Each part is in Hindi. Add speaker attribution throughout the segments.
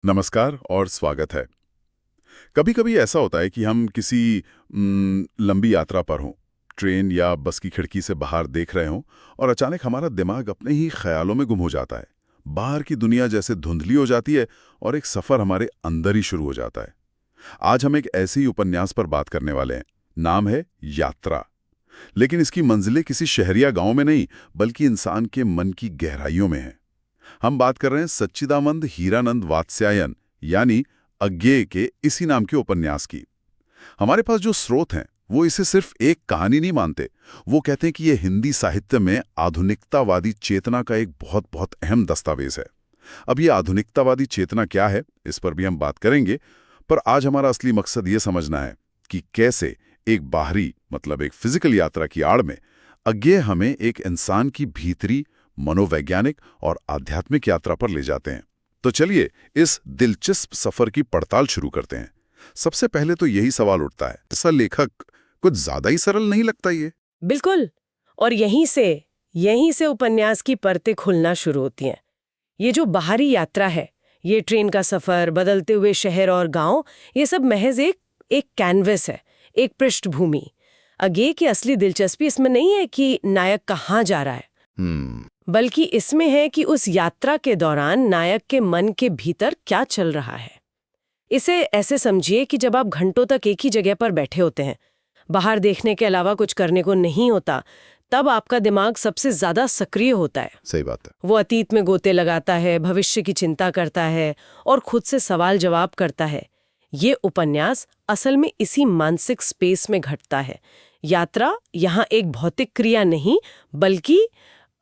Speaker 1: नमस्कार और स्वागत है। कभी कभी ऐसा होता है कि हम किसी लंबी यात्रा पर हों, ट्रेन या बस की खिड़की से बाहर देख रहे हों और अचानक हमारा दिमाग अपने ही ख्यालों में गुम हो जाता है। बाहर की दुनिया जैसे धुंधली हो जाती है और एक सफ़र हमारे अंदर ही शुरू हो जाता है। आज हम एक ऐसे ही उपन्यास पर बात करने वाले हैं। नाम है यात्रा। लेकिन इसकी मंजिलें किसी शहरिया गांव में नहीं, बल्कि इंसान के मन की गहराइयों में है। हम बात कर रहे हैं सच्चिदानंद हीरानंद वात्स्यायन यानी अज्ञेय के इसी नाम के उपन्यास की। हमारे पास जो स्रोत हैं वो इसे सिर्फ एक कहानी नहीं मानते। वो कहते हैं कि ये हिंदी साहित्य में आधुनिकतावादी चेतना का एक बहुत बहुत अहम दस्तावेज है। अब ये आधुनिकतावादी चेतना क्या है, इस पर भी हम बात करेंगे। पर आज हमारा असली मकसद ये समझना है कि कैसे एक बाहरी मतलब एक फिजिकल यात्रा की आड़ में अज्ञेय हमें एक इंसान की भीतरी मनोवैज्ञानिक और आध्यात्मिक यात्रा पर ले जाते हैं। तो चलिए इस दिलचस्प सफर की पड़ताल शुरू करते हैं। सबसे पहले तो यही सवाल उठता है, ऐसा लेखक कुछ ज्यादा ही सरल नहीं लगता ये?
Speaker 2: बिल्कुल। और यहीं से उपन्यास की परतें खुलना शुरू होती हैं। ये जो बाहरी यात्रा है, ये ट्रेन का सफर, बदलते हुए शहर और गांव, ये सब महज एक कैनवस है, एक पृष्ठभूमि। अज्ञेय की असली दिलचस्पी इसमें नहीं है कि नायक कहाँ जा रहा है, बल्कि इसमें है कि उस यात्रा के दौरान नायक के मन के भीतर क्या चल रहा है। इसे ऐसे समझिए कि जब आप घंटों तक एक ही जगह पर बैठे होते हैं, बाहर देखने के अलावा कुछ करने को नहीं होता, तब आपका दिमाग सबसे ज्यादा सक्रिय होता है।
Speaker 1: सही बात है।
Speaker 2: वो अतीत में गोते लगाता है, भविष्य की चिंता करता है और खुद से सवाल जवाब करता है। ये उपन्यास असल में इसी मानसिक स्पेस में घटता है। यात्रा यहाँ एक भौतिक क्रिया नहीं, बल्कि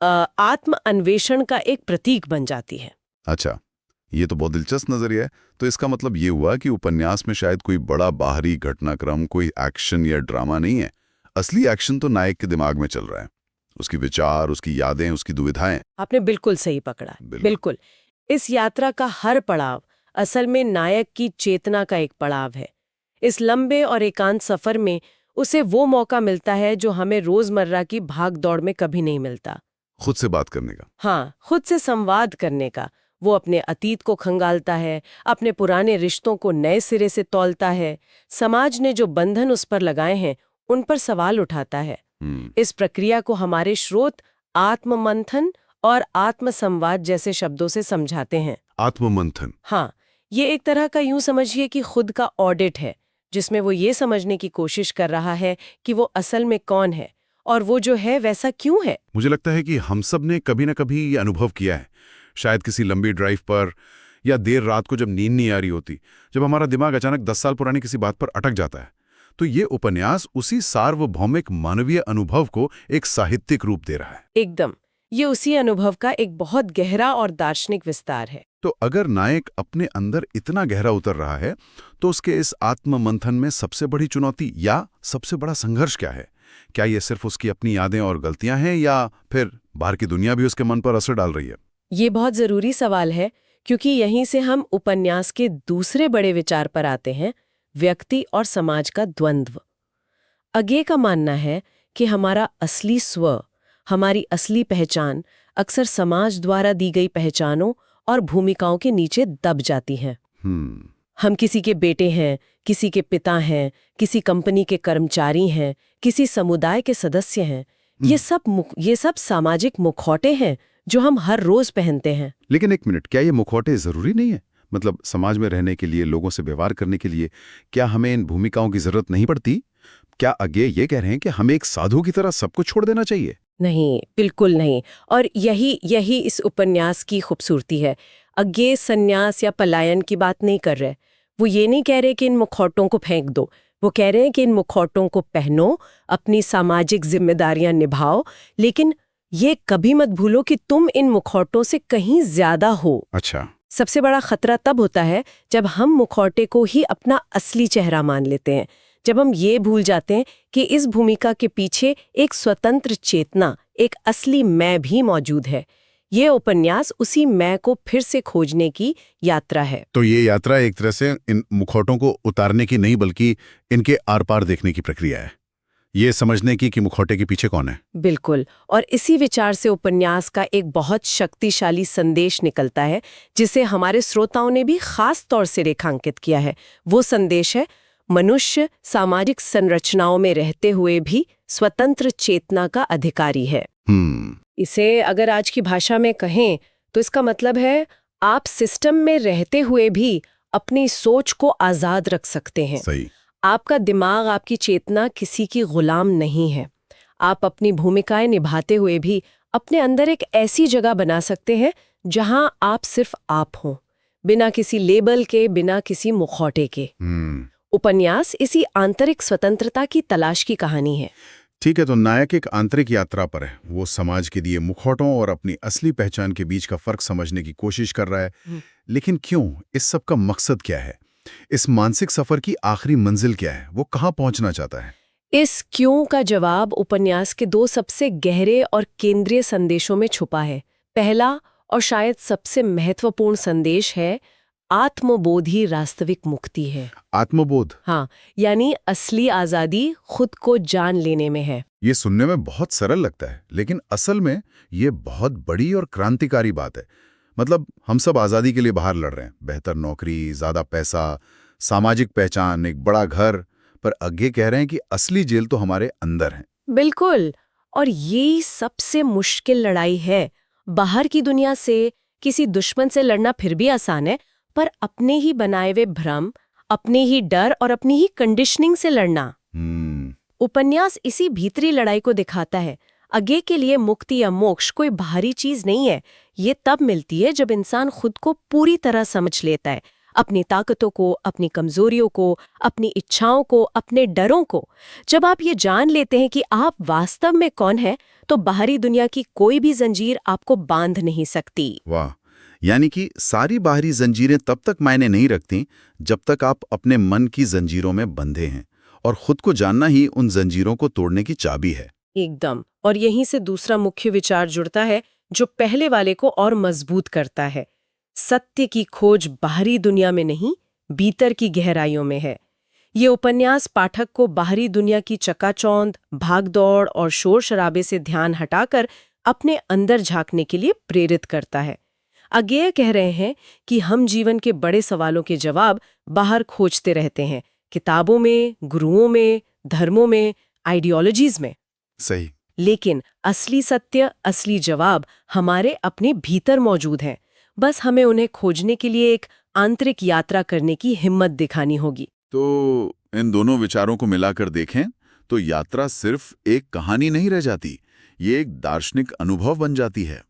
Speaker 2: आत्म अन्वेषण का एक प्रतीक बन जाती है।
Speaker 1: अच्छा, ये तो बहुत दिलचस्प नजरिया है। तो इसका मतलब ये हुआ कि उपन्यास में शायद कोई बड़ा बाहरी घटनाक्रम, कोई एक्शन या ड्रामा नहीं है। असली एक्शन तो नायक के दिमाग में चल रहा है, उसकी विचार, उसकी यादें, उसकी दुविधाएं।
Speaker 2: आपने बिल्कुल सही पकड़ा। बिल्कुल। इस यात्रा का हर पड़ाव असल में नायक की चेतना का एक पड़ाव है। इस लंबे और एकांत सफर में उसे वो मौका मिलता है जो हमें रोजमर्रा की भाग दौड़ में कभी नहीं मिलता।
Speaker 1: खुद से बात करने का।
Speaker 2: हाँ, खुद से संवाद करने का। वो अपने अतीत को खंगालता है, अपने पुराने रिश्तों को नए सिरे से तौलता है, समाज ने जो बंधन उस पर लगाए हैं उन पर सवाल उठाता है। इस प्रक्रिया को हमारे स्रोत आत्ममंथन और आत्मसंवाद जैसे शब्दों से समझाते हैं।
Speaker 1: आत्ममंथन।
Speaker 2: हाँ, ये एक तरह का यूं समझिए कि खुद का ऑडिट है, जिसमें वो ये समझने की कोशिश कर रहा है कि वो असल में कौन है और वो जो है वैसा क्यों है।
Speaker 1: मुझे लगता है कि हम सब ने कभी ना कभी ये अनुभव किया है, शायद किसी लंबी ड्राइव पर या देर रात को जब नींद नहीं आ रही होती, जब हमारा दिमाग अचानक 10 साल पुरानी किसी बात पर अटक जाता है। तो ये उपन्यास उसी सार्वभौमिक मानवीय अनुभव को एक साहित्यिक रूप दे रहा है।
Speaker 2: एकदम, ये उसी अनुभव का एक बहुत गहरा और दार्शनिक विस्तार है।
Speaker 1: तो अगर नायक अपने अंदर इतना गहरा उतर रहा है, तो उसके इस आत्ममंथन में सबसे बड़ी चुनौती या सबसे बड़ा संघर्ष क्या है? क्या ये सिर्फ उसकी अपनी यादें और गलतियां हैं, या फिर बाहर की दुनिया भी उसके मन पर असर डाल रही है?
Speaker 2: ये बहुत जरूरी सवाल है, क्योंकि यहीं से हम उपन्यास के दूसरे बड़े विचार पर आते हैं, व्यक्ति और समाज का द्वंद्व। अज्ञेय का मानना है कि हमारा असली स्व, हमारी असली पहचान अक्सर समाज द्वारा दी गई पहचानों और भूमिकाओं के नीचे दब जाती है। हम किसी के बेटे हैं, किसी के पिता हैं, किसी कंपनी के कर्मचारी हैं, किसी समुदाय के सदस्य हैं। ये सब सामाजिक मुखौटे हैं जो हम हर रोज पहनते हैं।
Speaker 1: लेकिन एक मिनट, क्या ये मुखौटे जरूरी नहीं है? मतलब समाज में रहने के लिए, लोगों से व्यवहार करने के लिए, क्या हमें इन भूमिकाओं की जरूरत नहीं पड़ती? क्या अज्ञेय ये कह रहे हैं कि हमें एक साधु की तरह सब कुछ छोड़ देना चाहिए?
Speaker 2: नहीं, बिल्कुल नहीं। और यही इस उपन्यास की खूबसूरती है। अज्ञेय संन्यास या पलायन की बात नहीं कर रहे। वो ये नहीं कह रहे कि इन मुखौटों को फेंक दो। वो कह रहे हैं कि इन मुखौटों को पहनो, अपनी सामाजिक जिम्मेदारियां निभाओ, लेकिन ये कभी मत भूलो कि तुम इन मुखौटों से कहीं ज्यादा हो।
Speaker 1: अच्छा।
Speaker 2: सबसे बड़ा खतरा तब होता है जब हम मुखौटे को ही अपना असली चेहरा मान लेते हैं, जब हम ये भूल जाते हैं कि इस भूमिका के पीछे एक स्वतंत्र चेतना, एक असली मैं भी मौजूद है। ये उपन्यास उसी मैं को फिर से खोजने की यात्रा है।
Speaker 1: तो ये यात्रा एक तरह से इन मुखौटों को उतारने की नहीं, बल्कि इनके आर पार देखने की प्रक्रिया है।
Speaker 3: ये समझने की कि मुखौटे के पीछे कौन है।
Speaker 2: बिल्कुल। और इसी विचार से उपन्यास का एक बहुत शक्तिशाली संदेश निकलता है, जिसे हमारे श्रोताओं ने भी खास तौर से रेखांकित किया है। वो संदेश है, मनुष्य सामाजिक संरचनाओं में रहते हुए भी स्वतंत्र चेतना का अधिकारी है। इसे अगर आज की भाषा में कहें तो इसका मतलब है, आप सिस्टम में रहते हुए भी अपनी सोच को आजाद रख सकते हैं।
Speaker 1: सही।
Speaker 2: आपका दिमाग, आपकी चेतना किसी की गुलाम नहीं है। आप अपनी भूमिकाएं निभाते हुए भी अपने अंदर एक ऐसी जगह बना सकते हैं जहां आप सिर्फ आप हों, बिना किसी लेबल के, बिना किसी मुखौटे के। उपन्यास इसी आंतरिक स्वतंत्रता की तलाश की कहानी है।
Speaker 3: ठीक है, तो नायक एक आंतरिक यात्रा पर है। वो समाज के दिए मुखौटों और अपनी असली पहचान के बीच का फर्क समझने की कोशिश कर रहा है। लेकिन क्यों? इस सब का मकसद क्या है? इस मानसिक सफर की आखिरी मंजिल क्या है? वो कहाँ पहुंचना चाहता है?
Speaker 2: इस क्यों का जवाब उपन्यास के 2 सबसे गहरे और केंद्रीय संदेशों में छुपा है। पहला और शायद सबसे महत्वपूर्ण संदेश है, आत्मबोध ही वास्तविक मुक्ति है।
Speaker 3: आत्मबोध?
Speaker 2: हाँ, यानी असली आजादी खुद को जान लेने में है।
Speaker 3: ये सुनने में बहुत सरल लगता है, लेकिन असल में ये बहुत बड़ी और क्रांतिकारी बात है। मतलब हम सब आज़ादी के लिए बाहर लड़ रहे हैं, बेहतर नौकरी, ज़्यादा पैसा, सामाजिक पहचान, एक बड़ा घर, पर आगे कह रहे हैं कि असली जेल तो हमारे अंदर है।
Speaker 2: बिल्कुल। और यही सबसे मुश्किल लड़ाई है। बाहर की दुनिया से, किसी दुश्मन से लड़ना फिर भी आसान है, पर अपने ही बनाए हुए भ्रम, अपने ही डर और अपनी ही कंडीशनिंग से लड़ना। उपन्यास इसी भीतरी लड़ाई को दिखाता है। आगे के लिए मुक्ति या मोक्ष कोई बाहरी चीज नहीं है। ये तब मिलती है जब इंसान खुद को पूरी तरह समझ लेता है, अपनी ताकतों को, अपनी कमजोरियों को, अपनी इच्छाओं को, अपने डरों को। जब आप ये जान लेते हैं कि आप वास्तव में कौन हैं, तो बाहरी दुनिया की कोई भी जंजीर आपको बांध नहीं सकती।
Speaker 3: वाह! यानी कि सारी बाहरी जंजीरें तब तक मायने नहीं रखती जब तक आप अपने मन की जंजीरों में बंधे हैं, और खुद को जानना ही उन जंजीरों को तोड़ने की चाबी है।
Speaker 2: एकदम। और यहीं से दूसरा मुख्य विचार जुड़ता है, जो पहले वाले को और मजबूत करता है। सत्य की खोज बाहरी दुनिया में नहीं, भीतर की गहराइयों में है। ये उपन्यास पाठक को बाहरी दुनिया की चकाचौंध, भागदौड़ और शोर शराबे से ध्यान हटाकर अपने अंदर झांकने के लिए प्रेरित करता है। अगेय कह रहे हैं कि हम जीवन के बड़े सवालों के जवाब बाहर खोजते रहते हैं, किताबों में, गुरुओं में, धर्मों में, आइडियोलॉजीज में।
Speaker 3: सही।
Speaker 2: लेकिन असली सत्य, असली जवाब हमारे अपने भीतर मौजूद हैं। बस हमें उन्हें खोजने के लिए एक आंतरिक यात्रा करने की हिम्मत दिखानी होगी।
Speaker 1: तो इन दोनों विचारों को मिलाकर देखें तो यात्रा सिर्फ एक कहानी नहीं रह जाती, ये एक दार्शनिक अनुभव बन जाती है।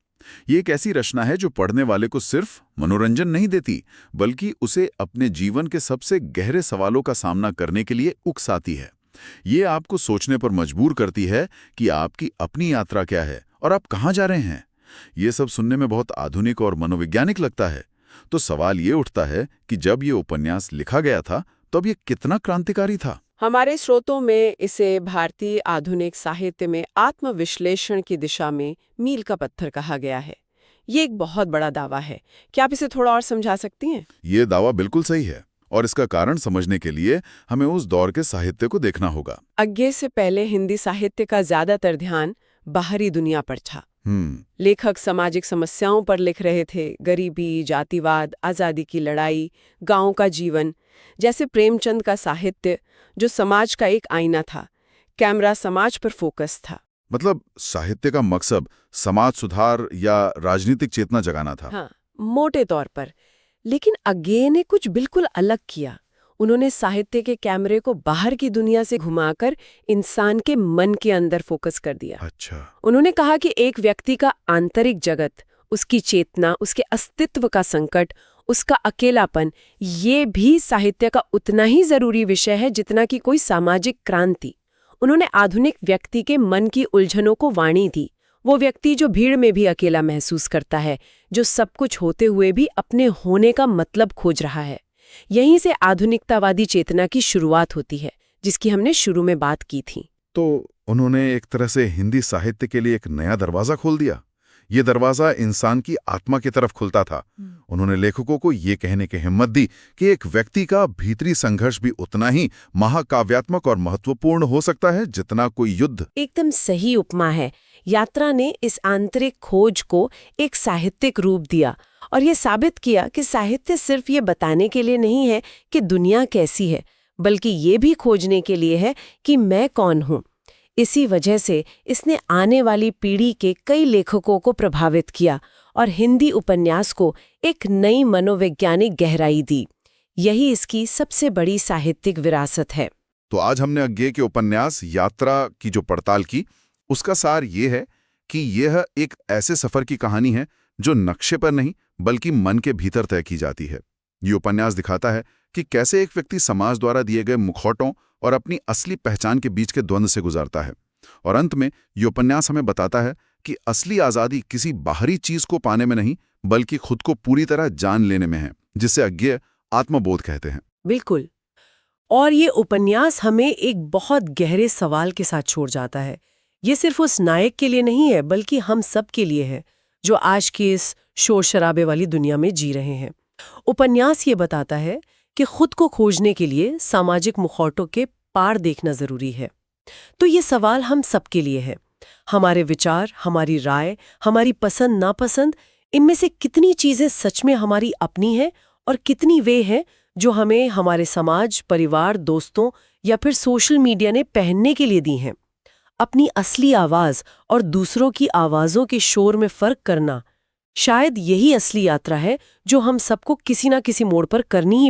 Speaker 1: ये एक ऐसी रचना है जो पढ़ने वाले को सिर्फ मनोरंजन नहीं देती, बल्कि उसे अपने जीवन के सबसे गहरे सवालों का सामना करने के लिए उकसाती है। ये आपको सोचने पर मजबूर करती है कि आपकी अपनी यात्रा क्या है और आप कहाँ जा रहे हैं। ये सब सुनने में बहुत आधुनिक और मनोवैज्ञानिक लगता है। तो सवाल ये उठता है कि जब ये उपन्यास लिखा गया था, तब ये कितना क्रांतिकारी था।
Speaker 4: हमारे स्रोतों में इसे भारतीय आधुनिक साहित्य में आत्मविश्लेषण की दिशा में मील का पत्थर कहा गया है। ये एक बहुत बड़ा दावा है। क्या आप इसे थोड़ा और समझा सकती हैं?
Speaker 1: ये दावा बिल्कुल सही है, और इसका कारण समझने के लिए हमें उस दौर के साहित्य को देखना होगा।
Speaker 4: आगे से पहले हिंदी साहित्य का ज्यादातर ध्यान बाहरी दुनिया पर था। लेखक सामाजिक समस्याओं पर लिख रहे थे, गरीबी, जातिवाद, आजादी की लड़ाई, गांव का जीवन। जैसे प्रेमचंद का साहित्य जो समाज का एक आईना था, कैमरा समाज पर फोकस था।
Speaker 1: मतलब साहित्य का मकसद समाज सुधार या राजनीतिक चेतना जगाना था।
Speaker 4: हाँ, मोटे तौर पर। लेकिन अगे ने कुछ बिल्कुल अलग किया। उन्होंने साहित्य के कैमरे को बाहर की दुनिया से घुमाकर इंसान के मन के अंदर फोकस कर दिया।
Speaker 1: अच्छा।
Speaker 4: उन्होंने कहा कि एक व्यक्ति का आंतरिक जगत, उसकी चेतना, उसके अस्तित्व का संकट, उसका अकेलापन, ये भी साहित्य का उतना ही जरूरी विषय है जितना कि कोई सामाजिक क्रांति। उन्होंने आधुनिक व्यक्ति के मन की उलझनों को वाणी दी। वो व्यक्ति जो भीड़ में भी अकेला महसूस करता है, जो सब कुछ होते हुए भी अपने होने का मतलब खोज रहा है। यहीं से आधुनिकतावादी चेतना की शुरुआत होती है, जिसकी हमने शुरू में बात की थी।
Speaker 1: तो उन्होंने एक तरह से हिंदी साहित्य के लिए एक नया दरवाजा खोल दिया।
Speaker 3: ये दरवाज़ा इंसान की आत्मा की तरफ खुलता था। उन्होंने लेखकों को ये कहने की हिम्मत दी कि एक व्यक्ति का भीतरी संघर्ष भी उतना ही महाकाव्यात्मक और महत्वपूर्ण हो सकता है जितना कोई युद्ध।
Speaker 4: एकदम सही उपमा है। यात्रा ने इस आंतरिक खोज को एक साहित्यिक रूप दिया और ये साबित किया कि साहित्य सिर्फ ये बताने के लिए नहीं है कि दुनिया कैसी है, बल्कि ये भी खोजने के लिए है कि मैं कौन हूँ। इसी वजह से इसने आने वाली पीढ़ी के कई लेखकों को प्रभावित किया और हिंदी उपन्यास को एक नई मनोवैज्ञानिक गहराई दी। यही इसकी सबसे बड़ी साहित्यिक विरासत है।
Speaker 3: तो आज हमने अज्ञे के उपन्यास यात्रा की जो पड़ताल की, उसका सार ये है कि यह एक ऐसे सफर की कहानी है जो नक्शे पर नहीं बल्कि मन के भीतर तय की जाती है। ये उपन्यास दिखाता है कि कैसे एक व्यक्ति समाज द्वारा दिए गए मुखौटों और अपनी असली पहचान के बीच के द्वंद्व से गुजरता है। और अंत में ये उपन्यास हमें बताता है कि असली आज़ादी किसी बाहरी चीज को पाने में नहीं बल्कि खुद को पूरी तरह जान लेने में है, जिसे अज्ञेय आत्मबोध कहते हैं।
Speaker 2: बिल्कुल। और ये उपन्यास हमें एक बहुत गहरे सवाल के साथ छोड़ जाता है। ये सिर्फ उस नायक के लिए नहीं है बल्कि हम सब के लिए है जो आज की इस शोर शराबे वाली दुनिया में जी रहे हैं। उपन्यास ये बताता है कि खुद को खोजने के लिए सामाजिक मुखौटों के पार देखना जरूरी है। तो ये सवाल हम सबके लिए है। हमारे विचार, हमारी राय, हमारी पसंद नापसंद, इनमें से कितनी चीजें सच में हमारी अपनी हैं और कितनी वे हैं जो हमें हमारे समाज, परिवार, दोस्तों या फिर सोशल मीडिया ने पहनने के लिए दी हैं। अपनी असली आवाज और दूसरों की आवाजों के शोर में फर्क करना, शायद यही असली यात्रा है जो हम सबको किसी ना किसी मोड़ पर करनी ही